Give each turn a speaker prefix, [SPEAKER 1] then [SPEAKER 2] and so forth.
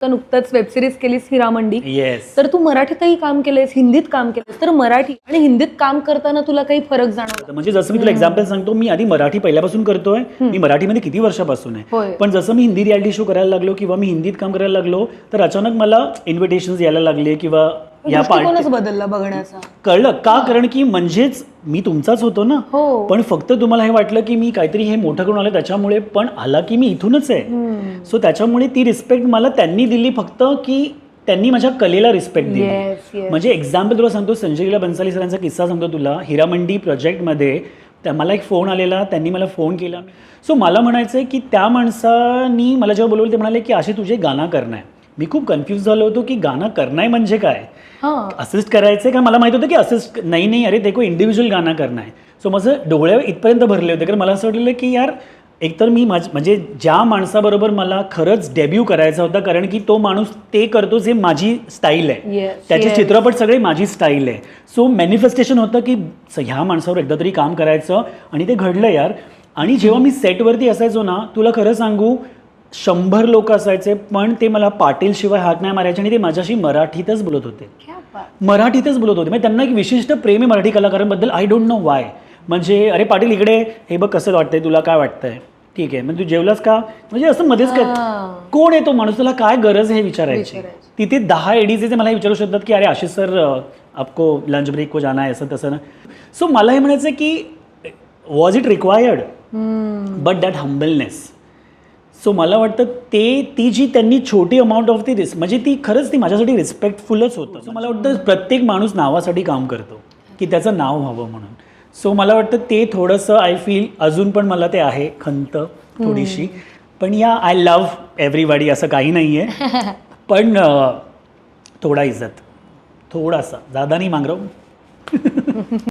[SPEAKER 1] तर नुकतंच web series केलीस हिरामंडी.
[SPEAKER 2] येस.
[SPEAKER 1] तर तू मराठीतही काम केलंयस, हिंदीत काम केलंस. तर मराठी आणि हिंदीत काम करताना तुला काही फरक जाणवला?
[SPEAKER 2] म्हणजे जसं मी तुला एक्झाम्पल सांगतो, मी आधी मराठी पहिल्यापासून करतोय, मी मराठीमध्ये किती वर्षापासून
[SPEAKER 1] होय.
[SPEAKER 2] आहे, पण जसं मी हिंदी रियालिटी शो करायला लागलो किंवा मी हिंदीत काम करायला लागलो, तर अचानक मला इन्व्हिटेशन्स यायला लागले किंवा या
[SPEAKER 1] दृष्टिकोनच बदलला बघण्याचा.
[SPEAKER 2] कळलं का? कारण की म्हणजेच मी तुमचाच होतो ना,
[SPEAKER 1] हो.
[SPEAKER 2] पण फक्त तुम्हाला हे वाटलं की मी काहीतरी हे मोठं करून आलं त्याच्यामुळे, पण आला की मी इथूनच आहे. सो त्याच्यामुळे ती रिस्पेक्ट मला त्यांनी दिली, फक्त की त्यांनी माझ्या कलेला रिस्पेक्ट
[SPEAKER 1] Yes,
[SPEAKER 2] दिली.
[SPEAKER 1] yes.
[SPEAKER 2] म्हणजे एक्झाम्पल तुला सांगतो, संजय लीला बन्साली सरांचा किस्सा सांगतो तुला. हिरामंडी प्रोजेक्टमध्ये मला एक फोन आलेला, त्यांनी मला फोन केला. सो मला म्हणायचं आहे की त्या माणसानी मला जेव्हा बोलवलं ते म्हणाले की असे तुझे गाणं करणं आहे. मी खूप कन्फ्यूज झालो होतो की गाणं करणं आहे म्हणजे काय, असिस्ट करायचं आहे का? मला माहित होतं की असिस्ट नाही अरे ते को इंडिव्हिज्युअल गाणं करणं आहे. सो माझं डोळे इथपर्यंत भरले होते, कारण मला असं वाटलेलं की यार एकतर मी म्हणजे ज्या माणसाबरोबर मला खरंच डेब्यू करायचा होता, कारण की तो माणूस ते करतो जे माझी स्टाईल आहे, त्याचे चित्रपट सगळे माझी स्टाईल आहे. सो मॅनिफेस्टेशन होतं की ह्या माणसावर एकदा तरी काम करायचं, आणि ते घडलं यार. आणि जेव्हा मी सेटवरती असायचो ना, तुला खरं सांगू, 100 लोक असायचे, पण ते मला पाटील शिवाय हाक नाही मारायचे, आणि ते माझ्याशी मराठीतच बोलत होते. मराठीतच बोलत होते. म्हणजे त्यांना एक विशिष्ट प्रेम आहे मराठी कलाकारांबद्दल. I don't know why. म्हणजे अरे पाटील इकडे हे बघ कसं वाटतंय तुला, काय वाटतंय, ठीक आहे, म्हणजे तू जेवलास का, म्हणजे असं मध्येच काय, कोण आहे तो माणूस, तुला काय गरज आहे विचारायची. तिथे 10 एडीचे मला विचारू शकतात की अरे आशिष सर आपको लंच ब्रेक को जाना आहे, असं तसं ना. सो मला हे म्हणायचं की was it required, but that humbleness. So मला वाटतं ती जी त्यांनी छोटी अमाऊंट ऑफ ती म्हणजे ती खरंच ती माझ्यासाठी रिस्पेक्टफुलच होतं. सो मला वाटतं प्रत्येक माणूस नावासाठी काम करतो की त्याचं नाव व्हावं म्हणून. सो मला वाटतं ते थोडंसं आय फील अजून पण मला ते आहे खंत थोडीशी. पण या आय लव्ह एव्हरीबडी असं काही नाही आहे, पण थोडा इज्जत, थोडासा, ज्यादा नाही मांग रहा हूं.